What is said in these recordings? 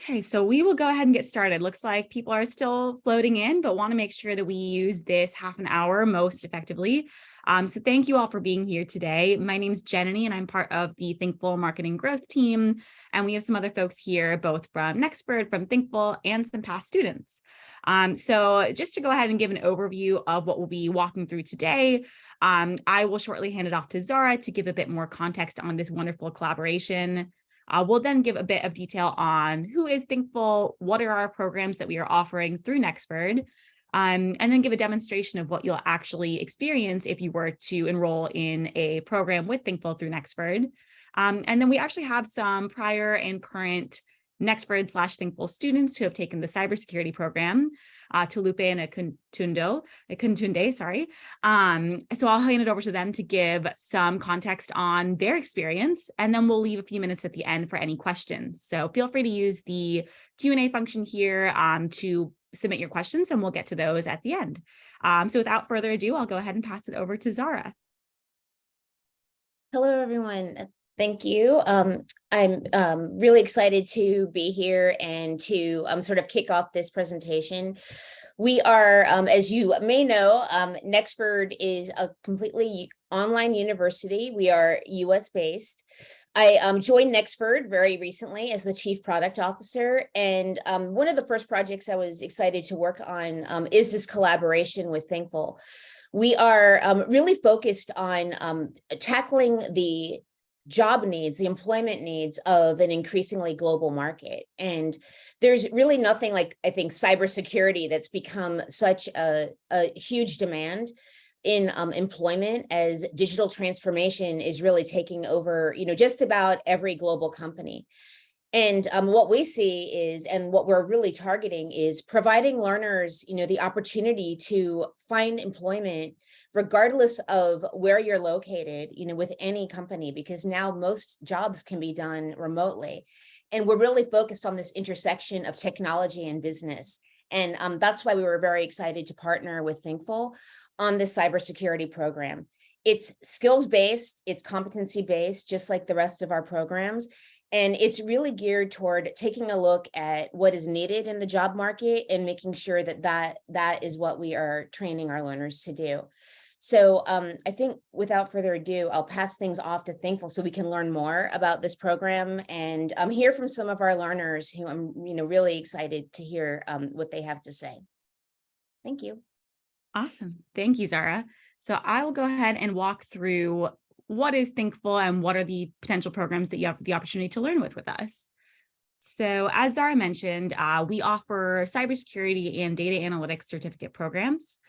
Okay, so we will go ahead and get started. Looks like people are still floating in, but want to make sure that we use this half an hour most effectively. So thank you all for being here today. My name is Jenny, and I'm part of the Thinkful Marketing Growth team. And we have some other folks here, both from Nexford, from Thinkful, and some past students. So just to go ahead and give an overview of what we'll be walking through today, I will shortly hand it off to Zara to give a bit more context on this wonderful collaboration. We'll then give a bit of detail on who is Thinkful, what are our programs that we are offering through Nexford, and then give a demonstration of what you'll actually experience if you were to enroll in a program with Thinkful through Nexford. And then we actually have some prior and current Nexford/Thinkful students who have taken the cybersecurity program, Tulupe and Akuntunde, sorry. So I'll hand it over to them to give some context on their experience, and then we'll leave a few minutes at the end for any questions. So feel free to use the Q&A function here to submit your questions, and we'll get to those at the end. So without further ado, I'll go ahead and pass it over to Zara. Hello, everyone. Thank you. I'm really excited to be here and to sort of kick off this presentation. We are, as you may know, Nexford is a completely online university. We are US based. I joined Nexford very recently as the Chief Product Officer. And one of the first projects I was excited to work on is this collaboration with Thinkful. We are really focused on tackling the job needs, the employment needs of an increasingly global market. And there's really nothing like, I think, cybersecurity that's become such a huge demand in employment, as digital transformation is really taking over, just about every global company. And what we see is, and what we're really targeting is providing learners, the opportunity to find employment regardless of where you're located, with any company, because now most jobs can be done remotely. And we're really focused on this intersection of technology and business. And that's why we were very excited to partner with Thinkful on this cybersecurity program. It's skills-based, it's competency-based, just like the rest of our programs. And it's really geared toward taking a look at what is needed in the job market and making sure that is what we are training our learners to do. So I think without further ado, I'll pass things off to Thinkful so we can learn more about this program and hear from some of our learners who I'm really excited to hear what they have to say. Thank you. Awesome. Thank you, Zara. So I will go ahead and walk through what is Thinkful and what are the potential programs that you have the opportunity to learn with us. So as Zara mentioned, we offer cybersecurity and data analytics certificate programs.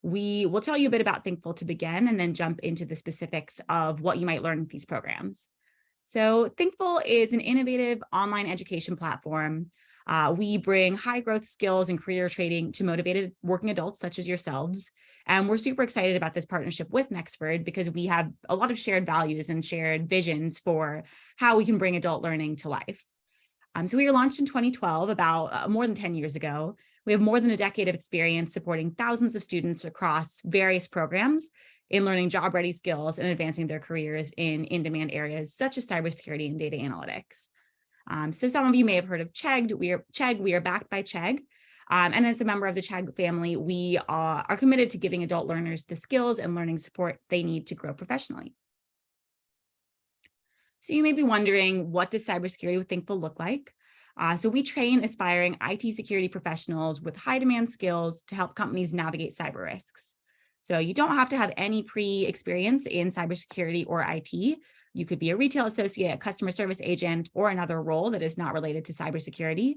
We will tell you a bit about Thinkful to begin and then jump into the specifics of what you might learn with these programs. So Thinkful is an innovative online education platform. We bring high growth skills and career training to motivated working adults such as yourselves. And we're super excited about this partnership with Nexford because we have a lot of shared values and shared visions for how we can bring adult learning to life. So we were launched in 2012, about more than 10 years ago. We have more than a decade of experience supporting thousands of students across various programs in learning job-ready skills and advancing their careers in in-demand areas such as cybersecurity and data analytics. So some of you may have heard of Chegg. We are backed by Chegg. And as a member of the Chegg family, we are committed to giving adult learners the skills and learning support they need to grow professionally. So you may be wondering, what does cybersecurity with Thinkful look like? So we train aspiring IT security professionals with high demand skills to help companies navigate cyber risks. So you don't have to have any pre-experience in cybersecurity or IT. You could be a retail associate, a customer service agent, or another role that is not related to cybersecurity.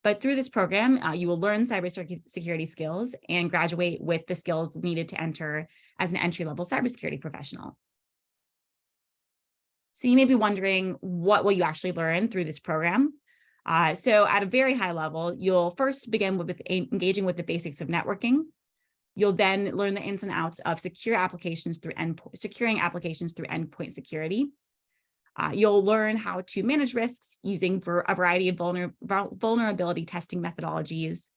But through this program, you will learn cybersecurity skills and graduate with the skills needed to enter as an entry-level cybersecurity professional. So you may be wondering, what will you actually learn through this program? So at a very high level, you'll first begin with engaging with the basics of networking. You'll then learn the ins and outs of securing applications through endpoint security. You'll learn how to manage risks using a variety of vulnerability testing methodologies.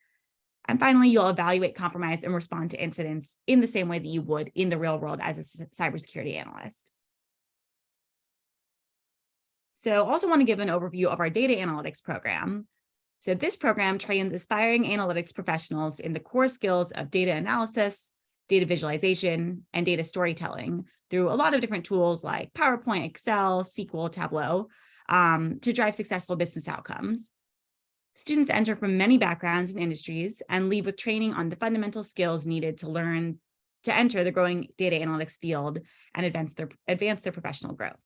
And finally, you'll evaluate, compromise, and respond to incidents in the same way that you would in the real world as a cybersecurity analyst. So also want to give an overview of our data analytics program. So this program trains aspiring analytics professionals in the core skills of data analysis, data visualization, and data storytelling through a lot of different tools like PowerPoint, Excel, SQL, Tableau, to drive successful business outcomes. Students enter from many backgrounds and industries and leave with training on the fundamental skills needed to learn to enter the growing data analytics field and advance their professional growth.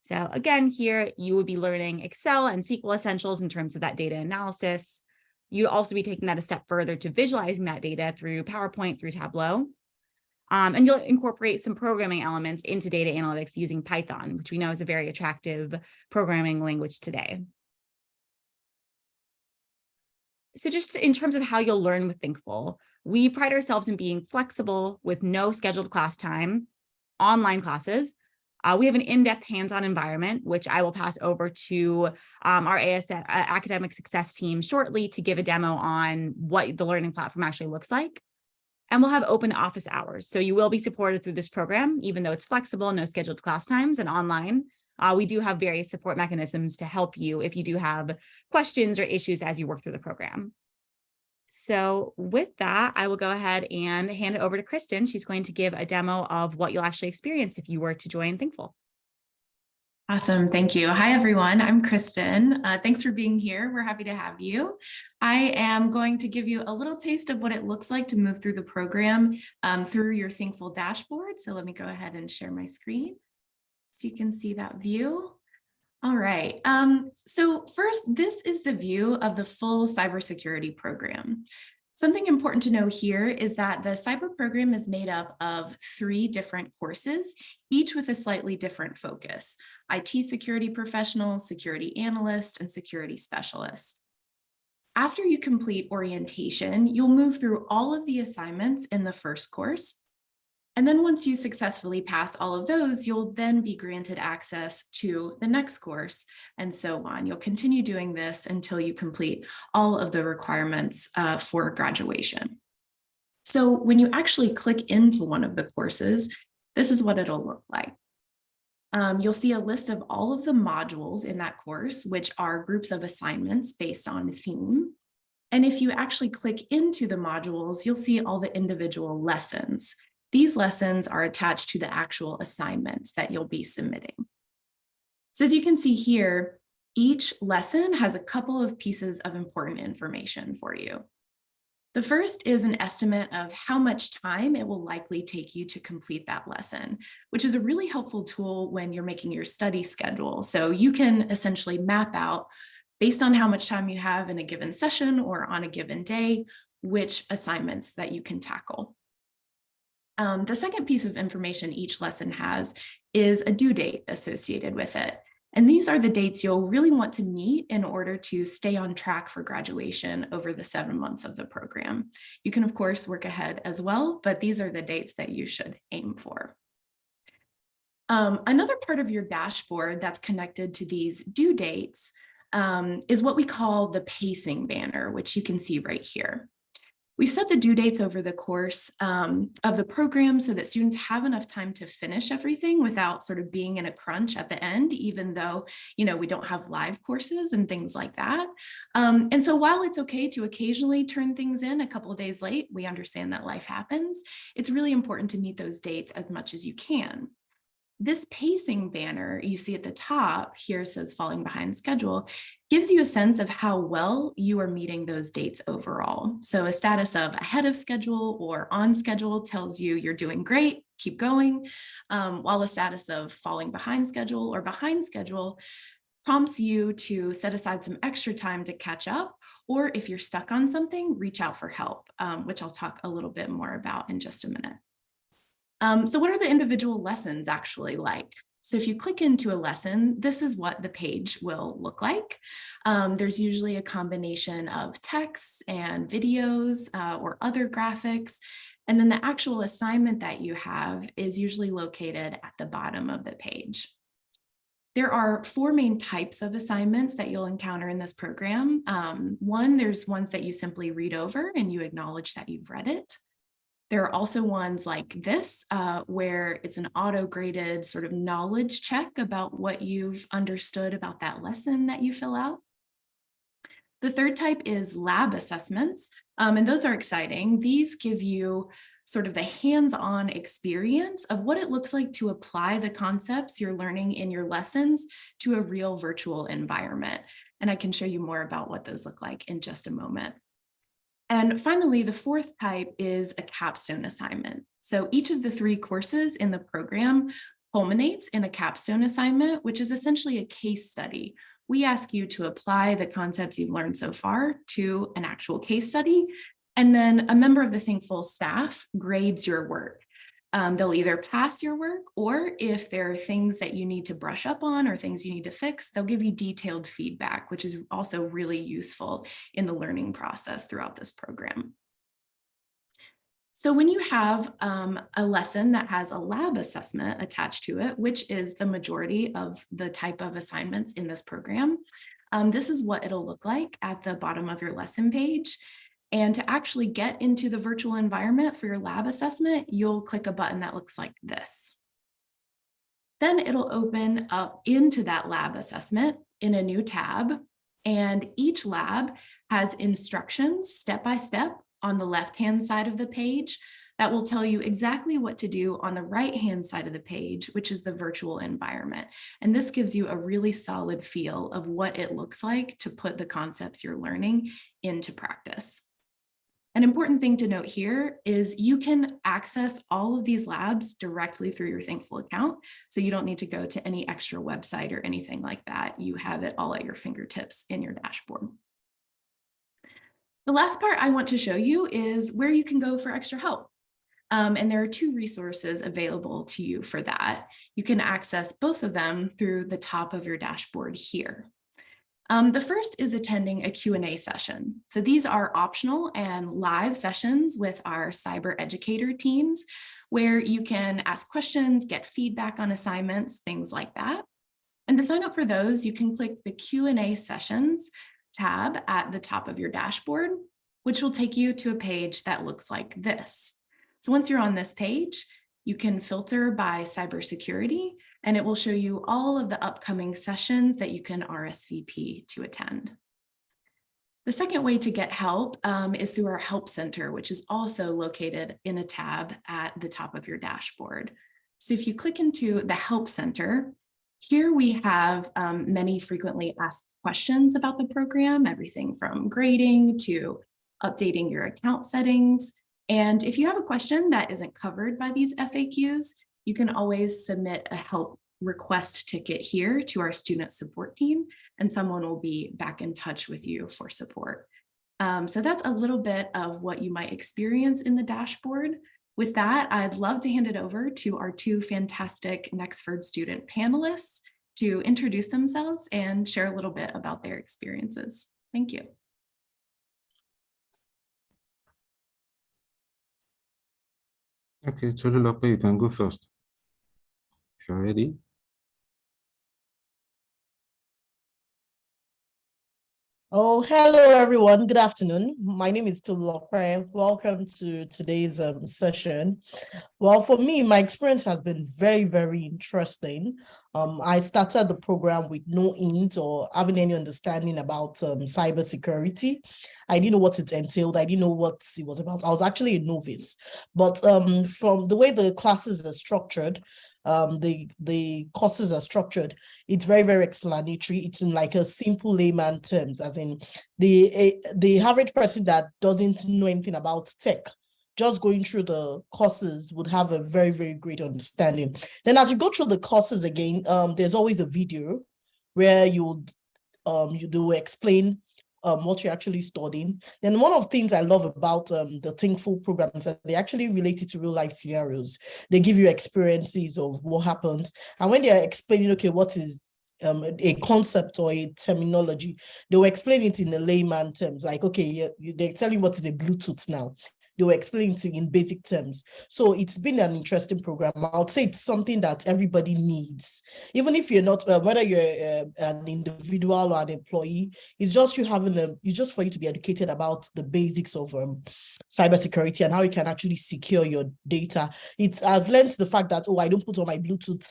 So again, here you would be learning Excel and SQL essentials in terms of that data analysis. You'd also be taking that a step further to visualizing that data through PowerPoint, through Tableau. And you'll incorporate some programming elements into data analytics using Python, which we know is a very attractive programming language today. So just in terms of how you'll learn with Thinkful, we pride ourselves in being flexible with no scheduled class time, online classes. We have an in-depth hands-on environment, which I will pass over to our academic success team shortly to give a demo on what the learning platform actually looks like. And we'll have open office hours. So you will be supported through this program, even though it's flexible, no scheduled class times and online. We do have various support mechanisms to help you if you do have questions or issues as you work through the program. So with that, I will go ahead and hand it over to Kristen. She's going to give a demo of what you'll actually experience if you were to join Thinkful. Awesome. Thank you. Hi, everyone. I'm Kristen. Thanks for being here. We're happy to have you. I am going to give you a little taste of what it looks like to move through the program through your Thinkful dashboard. So let me go ahead and share my screen so you can see that view. All right. So first, this is the view of the full cybersecurity program. Something important to know here is that the cyber program is made up of 3 different courses, each with a slightly different focus: IT security professional, security analyst, and security specialist. After you complete orientation, you'll move through all of the assignments in the first course. And then once you successfully pass all of those, you'll then be granted access to the next course and so on. You'll continue doing this until you complete all of the requirements for graduation. So when you actually click into one of the courses, this is what it'll look like. You'll see a list of all of the modules in that course, which are groups of assignments based on theme. And if you actually click into the modules, you'll see all the individual lessons. These lessons are attached to the actual assignments that you'll be submitting. So as you can see here, each lesson has a couple of pieces of important information for you. The first is an estimate of how much time it will likely take you to complete that lesson, which is a really helpful tool when you're making your study schedule. So you can essentially map out, based on how much time you have in a given session or on a given day, which assignments that you can tackle. The second piece of information each lesson has is a due date associated with it. And these are the dates you'll really want to meet in order to stay on track for graduation over the 7 months of the program. You can, of course, work ahead as well, but these are the dates that you should aim for. Another part of your dashboard that's connected to these due dates is what we call the pacing banner, which you can see right here. We've set the due dates over the course of the program so that students have enough time to finish everything without sort of being in a crunch at the end, even though, we don't have live courses and things like that. And so while it's okay to occasionally turn things in a couple of days late, we understand that life happens. It's really important to meet those dates as much as you can. This pacing banner you see at the top here says falling behind schedule, gives you a sense of how well you are meeting those dates overall. So a status of ahead of schedule or on schedule tells you you're doing great, keep going, while a status of falling behind schedule or behind schedule prompts you to set aside some extra time to catch up, or if you're stuck on something, reach out for help, which I'll talk a little bit more about in just a minute. So what are the individual lessons actually like? So if you click into a lesson, this is what the page will look like. There's usually a combination of texts and videos or other graphics. And then the actual assignment that you have is usually located at the bottom of the page. There are 4 main types of assignments that you'll encounter in this program. There's ones that you simply read over and you acknowledge that you've read it. There are also ones like this, where it's an auto-graded sort of knowledge check about what you've understood about that lesson that you fill out. The third type is lab assessments, and those are exciting. These give you sort of the hands-on experience of what it looks like to apply the concepts you're learning in your lessons to a real virtual environment. And I can show you more about what those look like in just a moment. And finally, the fourth type is a capstone assignment. So each of the 3 courses in the program culminates in a capstone assignment, which is essentially a case study. We ask you to apply the concepts you've learned so far to an actual case study, and then a member of the Thinkful staff grades your work. They'll either pass your work, or if there are things that you need to brush up on or things you need to fix, they'll give you detailed feedback, which is also really useful in the learning process throughout this program. So when you have a lesson that has a lab assessment attached to it, which is the majority of the type of assignments in this program, this is what it'll look like at the bottom of your lesson page. And to actually get into the virtual environment for your lab assessment, you'll click a button that looks like this. Then it'll open up into that lab assessment in a new tab. And each lab has instructions step by step on the left-hand side of the page that will tell you exactly what to do on the right-hand side of the page, which is the virtual environment. And this gives you a really solid feel of what it looks like to put the concepts you're learning into practice. An important thing to note here is you can access all of these labs directly through your Thinkful account. So you don't need to go to any extra website or anything like that. You have it all at your fingertips in your dashboard. The last part I want to show you is where you can go for extra help. And there are 2 resources available to you for that. You can access both of them through the top of your dashboard here. The first is attending a Q&A session. So these are optional and live sessions with our cyber educator teams, where you can ask questions, get feedback on assignments, things like that. And to sign up for those, you can click the Q&A sessions tab at the top of your dashboard, which will take you to a page that looks like this. So once you're on this page, you can filter by cybersecurity, and it will show you all of the upcoming sessions that you can RSVP to attend. The second way to get help is through our Help Center, which is also located in a tab at the top of your dashboard. So if you click into the Help Center, here we have many frequently asked questions about the program, everything from grading to updating your account settings. And if you have a question that isn't covered by these FAQs, you can always submit a help request ticket here to our student support team, and someone will be back in touch with you for support. So that's a little bit of what you might experience in the dashboard. With that, I'd love to hand it over to our 2 fantastic Nexford student panelists to introduce themselves and share a little bit about their experiences. Thank you. Okay, Tolulope, you can go first if you're ready. Oh, hello everyone. Good afternoon. My name is Tolulope. Welcome to today's session. Well, for me, my experience has been very, very interesting. I started the program with no hint or having any understanding about cybersecurity. I didn't know what it entailed. I didn't know what it was about. I was actually a novice. But from the way the classes are structured, the courses are structured, it's very, very explanatory. It's in like a simple layman terms, as in the average person that doesn't know anything about tech, just going through the courses would have a very, very great understanding. Then as you go through the courses again, there's always a video where they will explain what you're actually studying. Then one of the things I love about the Thinkful program is that they actually relate it to real life scenarios. They give you experiences of what happens. And when they're explaining, okay, what is a concept or a terminology, they will explain it in a layman terms, like, okay, they're telling you what is a Bluetooth now. They were explaining to you in basic terms. So it's been an interesting program. I would say it's something that everybody needs. Even if you're not, whether you're an individual or an employee, it's just it's just for you to be educated about the basics of cybersecurity and how you can actually secure your data. I've learned the fact that, oh, I don't put on my Bluetooth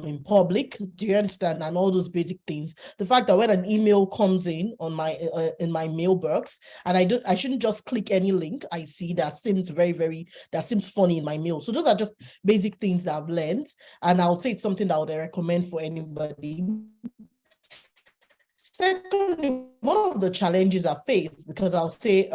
in public. Do you understand? And all those basic things. The fact that when an email comes in on my mailbox, and I shouldn't just click any link I see that seems that seems funny in my mail. So those are just basic things that I've learned, and I would say it's something that I would recommend for anybody. Secondly, one of the challenges I face, because I'll say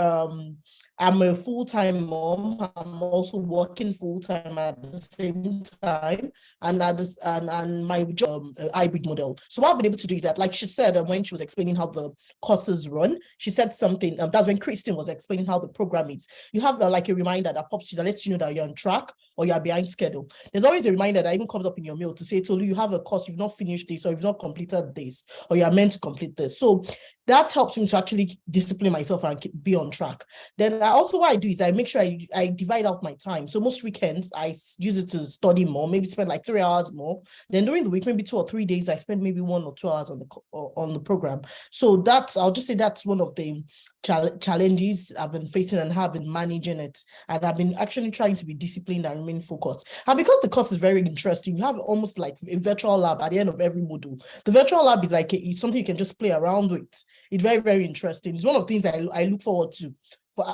I'm a full-time mom. I'm also working full-time at the same time, and my job hybrid model. So what I've been able to do is that, like she said, when she was explaining how the courses run, she said something. That's when Kristen was explaining how the program is. You have like a reminder that pops you that lets you know that you're on track or you're behind schedule. There's always a reminder that even comes up in your mail to say, Tolu, you have a course, you've not finished this, or you've not completed this, or you're meant to complete this. So that helps me to actually discipline myself and be on track. Then also what I do is I make sure I divide out my time. So most weekends I use it to study more, maybe spend like 3 hours more. Then during the week, maybe 2 or 3 days, I spend maybe 1 or 2 hours on the program. So I'll just say that's one of the challenges I've been facing and have been managing it. And I've been actually trying to be disciplined and remain focused. And because the course is very interesting, you have almost like a virtual lab at the end of every module. The virtual lab is like it's something you can just play around with. It's very, very interesting. It's one of the things I look forward to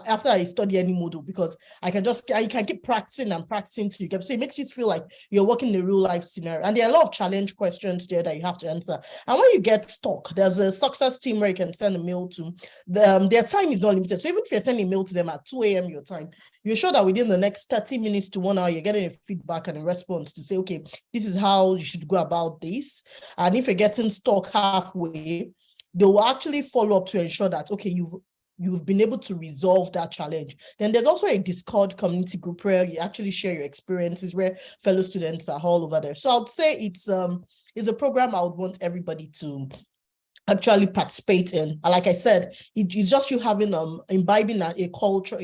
after I study any module, because I can keep practicing and practicing till you get. So it makes you feel like you're working in a real life scenario. And there are a lot of challenge questions there that you have to answer. And when you get stuck, there's a success team where you can send a mail to. Their time is not limited. So even if you're sending a mail to them at 2 a.m. your time, you're sure that within the next 30 minutes to 1 hour, you're getting a feedback and a response to say, okay, this is how you should go about this. And if you're getting stuck halfway, they will actually follow up to ensure that, okay, you've been able to resolve that challenge. Then there's also a Discord community group where you actually share your experiences, where fellow students are all over there. So I would say it's a program I would want everybody to actually participate in. And like I said, it's just you having imbibing a culture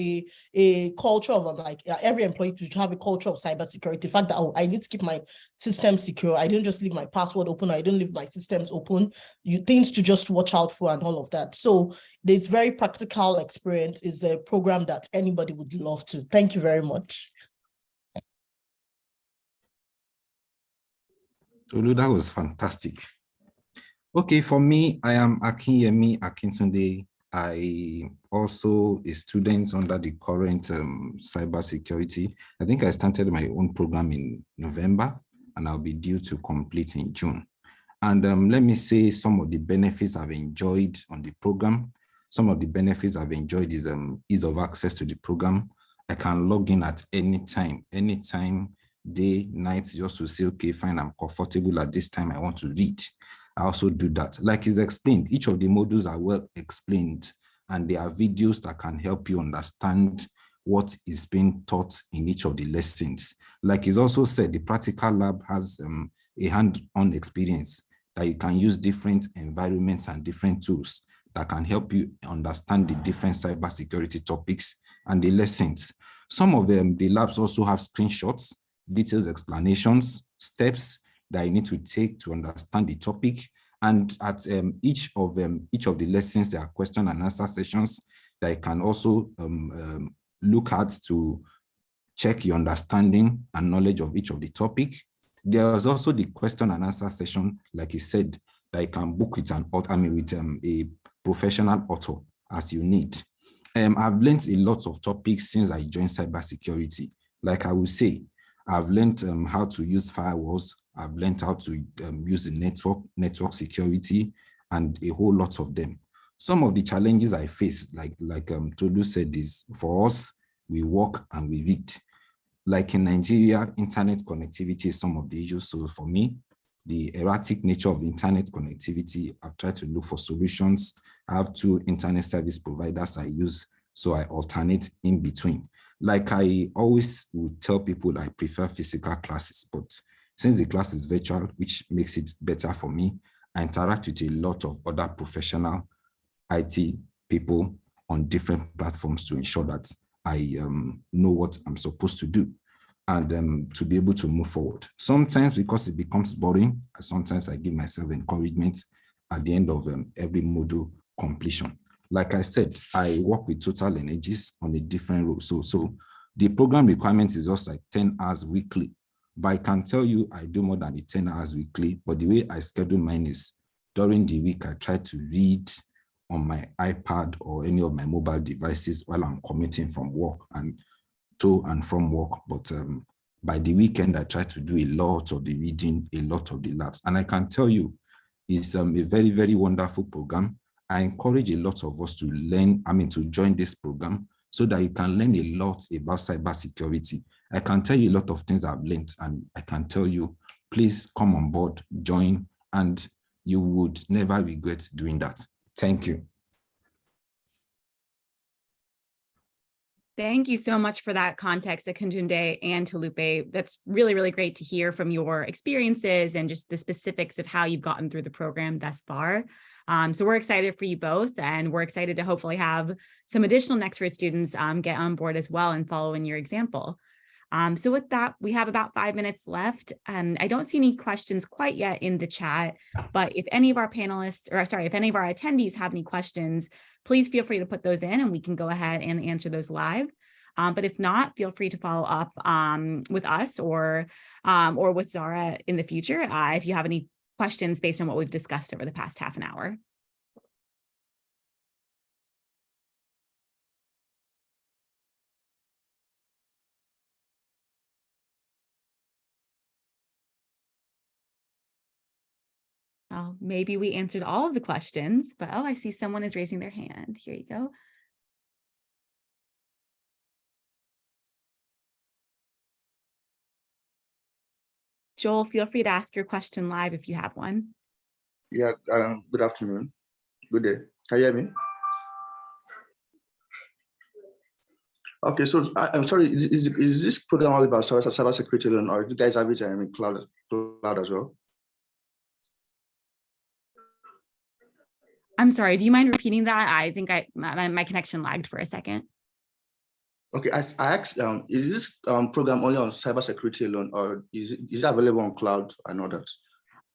of like every employee should have a culture of cybersecurity. The fact that I need to keep my system secure. I don't just leave my password open. I don't leave my systems open. Things to just watch out for and all of that. So this very practical experience is a program that anybody would love to. Thank you very much. Tolu, that was fantastic. Okay, for me, I am Akinyemi Akintunde. I also a student under the current cybersecurity. I think I started my own program in November, and I'll be due to complete in June. And let me say some of the benefits I've enjoyed on the program. Some of the benefits I've enjoyed is ease of access to the program. I can log in at any time, day, night, just to say, okay, fine, I'm comfortable at this time, I want to read. I also do that. Like it's explained, each of the modules are well explained, and there are videos that can help you understand what is being taught in each of the lessons. Like it's also said, the practical lab has a hand-on experience that you can use different environments and different tools that can help you understand the different cybersecurity topics and the lessons. Some of them, the labs also have screenshots, details, explanations, steps that you need to take to understand the topic. And at each of the lessons, there are question and answer sessions that you can also look at to check your understanding and knowledge of each of the topic. There is also the question and answer session, like he said, that you can book with a professional author as you need. I've learned a lot of topics since I joined cybersecurity. Like I would say, I've learned how to use firewalls. I've learned how to use the network security, and a whole lot of them. Some of the challenges I face, like Tolu said, is for us, we work and we read. Like in Nigeria, internet connectivity is some of the issues. So for me, the erratic nature of internet connectivity, I've tried to look for solutions. I have 2 internet service providers I use, so I alternate in between. Like I always would tell people I prefer physical classes, but since the class is virtual, which makes it better for me, I interact with a lot of other professional IT people on different platforms to ensure that I know what I'm supposed to do and to be able to move forward. Sometimes because it becomes boring, sometimes I give myself encouragement at the end of every module completion. Like I said, I work with Total Energies on a different role. So the program requirement is just like 10 hours weekly. But I can tell you, I do more than the 10 hours weekly, but the way I schedule mine is during the week, I try to read on my iPad or any of my mobile devices while I'm commuting from work and to and from work. But by the weekend, I try to do a lot of the reading, a lot of the labs. And I can tell you, it's a very, very wonderful program. I encourage a lot of us to learn, to join this program so that you can learn a lot about cybersecurity. I can tell you a lot of things I've learned, and I can tell you, please come on board, join, and you would never regret doing that. Thank you. Thank you so much for that context, Akintunde and Tolupe. That's really, really great to hear from your experiences and just the specifics of how you've gotten through the program thus far. So we're excited for you both, and we're excited to hopefully have some additional Nexford students get on board as well and follow in your example. So with that, we have about 5 minutes left, and I don't see any questions quite yet in the chat, but if any of our panelists, or sorry, if any of our attendees have any questions, please feel free to put those in and we can go ahead and answer those live. But if not, feel free to follow up with us or with Zara in the future if you have any questions based on what we've discussed over the past half an hour. Well, maybe we answered all of the questions, but oh, I see someone is raising their hand. Here you go. Joel, feel free to ask your question live if you have one. Yeah, good afternoon. Good day. Can you hear me? Okay, so I'm sorry, is this program all about cybersecurity alone, or do you guys have it in cloud as well? I'm sorry, do you mind repeating that? I think my connection lagged for a second. Okay, I asked, is this program only on cybersecurity alone, or is it available on cloud and others?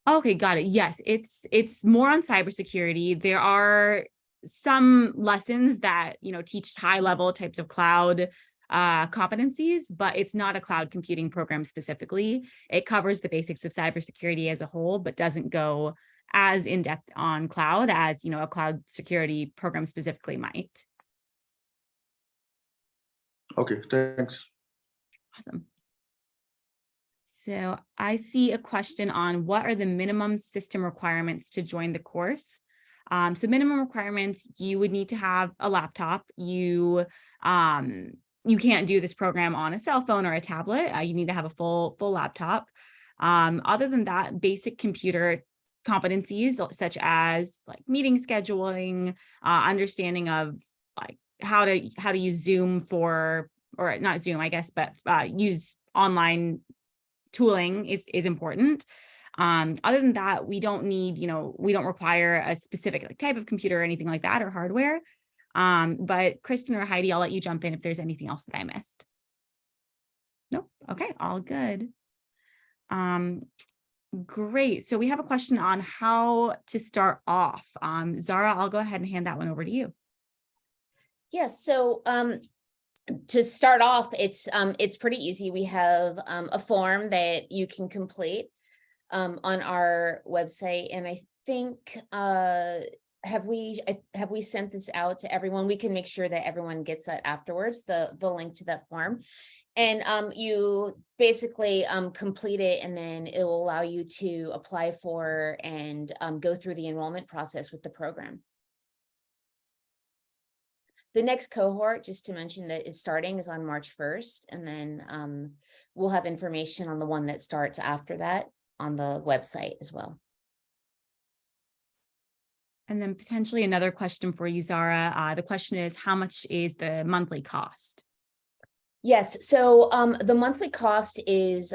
Okay, got it. Yes, it's more on cybersecurity. There are some lessons that teach high-level types of cloud competencies, but it's not a cloud computing program specifically. It covers the basics of cybersecurity as a whole, but doesn't go as in-depth on cloud as a cloud security program specifically might. Okay, thanks. Awesome. So I see a question on what are the minimum system requirements to join the course. So minimum requirements, you would need to have a laptop. You can't do this program on a cell phone or a tablet. You need to have a full laptop. Other than that, basic computer competencies such as like meeting scheduling, understanding of like how to use Zoom or not Zoom, I guess, but use online tooling is important. Other than that, we don't need, we don't require a specific type of computer or anything like that or hardware. But Kristen or Heidi, I'll let you jump in if there's anything else that I missed. Nope. Okay, all good. Great. So we have a question on how to start off. Zara, I'll go ahead and hand that one over to you. Yes. So to start off, it's pretty easy. We have a form that you can complete on our website, and I think have we sent this out to everyone? We can make sure that everyone gets that afterwards, the link to that form. And you basically complete it, and then it will allow you to apply for and go through the enrollment process with the program. The next cohort, just to mention, that is starting is on March 1st, and then we'll have information on the one that starts after that on the website as well. And then potentially another question for you, Zara. The question is, how much is the monthly cost? Yes, so the monthly cost is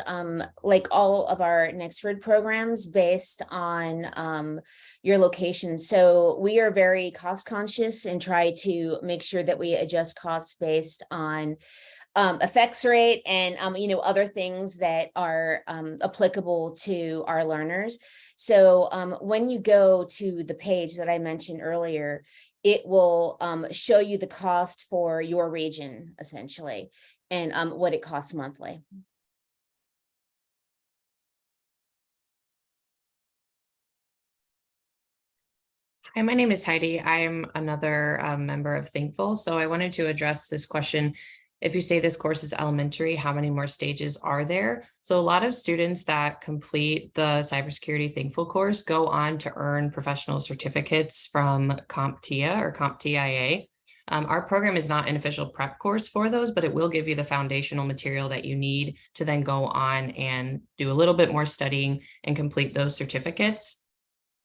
like all of our Nexford programs based on your location. So we are very cost conscious and try to make sure that we adjust costs based on effects rate and other things that are applicable to our learners. So when you go to the page that I mentioned earlier, it will show you the cost for your region essentially, and what it costs monthly. Hi, my name is Heidi. I am another member of Thinkful. So I wanted to address this question. If you say this course is elementary, how many more stages are there? So a lot of students that complete the Cybersecurity Thinkful course go on to earn professional certificates from CompTIA or CompTIA. Our program is not an official prep course for those, but it will give you the foundational material that you need to then go on and do a little bit more studying and complete those certificates.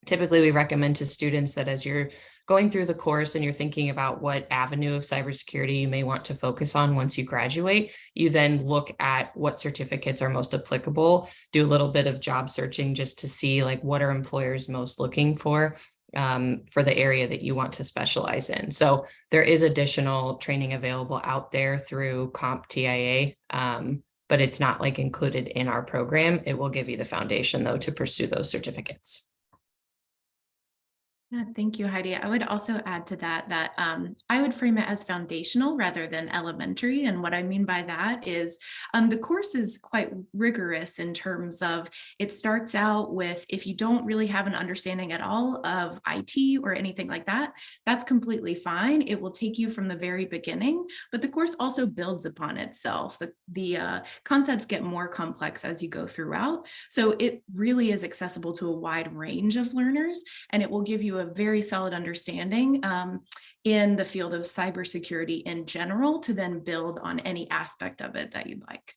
Typically, we recommend to students that as you're going through the course and you're thinking about what avenue of cybersecurity you may want to focus on once you graduate, you then look at what certificates are most applicable, do a little bit of job searching just to see like what are employers most looking for the area that you want to specialize in. So there is additional training available out there through CompTIA, but it's not like included in our program. It will give you the foundation though to pursue those certificates. Yeah, thank you, Heidi. I would also add to that I would frame it as foundational rather than elementary. And what I mean by that is the course is quite rigorous in terms of it starts out with, if you don't really have an understanding at all of IT or anything like that, that's completely fine. It will take you from the very beginning, but the course also builds upon itself. The concepts get more complex as you go throughout. So it really is accessible to a wide range of learners, and it will give you a very solid understanding in the field of cybersecurity in general to then build on any aspect of it that you'd like.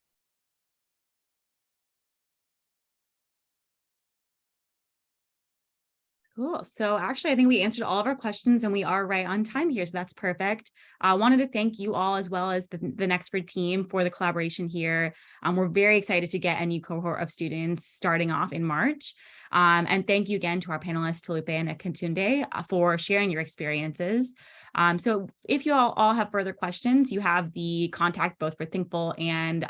Cool. So actually, I think we answered all of our questions and we are right on time here. So that's perfect. I wanted to thank you all as well as the Nexford team for the collaboration here. We're very excited to get a new cohort of students starting off in March. And thank you again to our panelists, Tolupe and Akintunde, for sharing your experiences. So if you all have further questions, you have the contact both for Thinkful and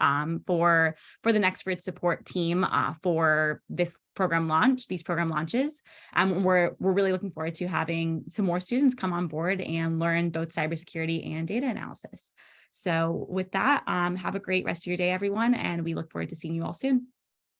for the Nexford support team for this program launch, these program launches. We're really looking forward to having some more students come on board and learn both cybersecurity and data analysis. So with that, have a great rest of your day, everyone, and we look forward to seeing you all soon.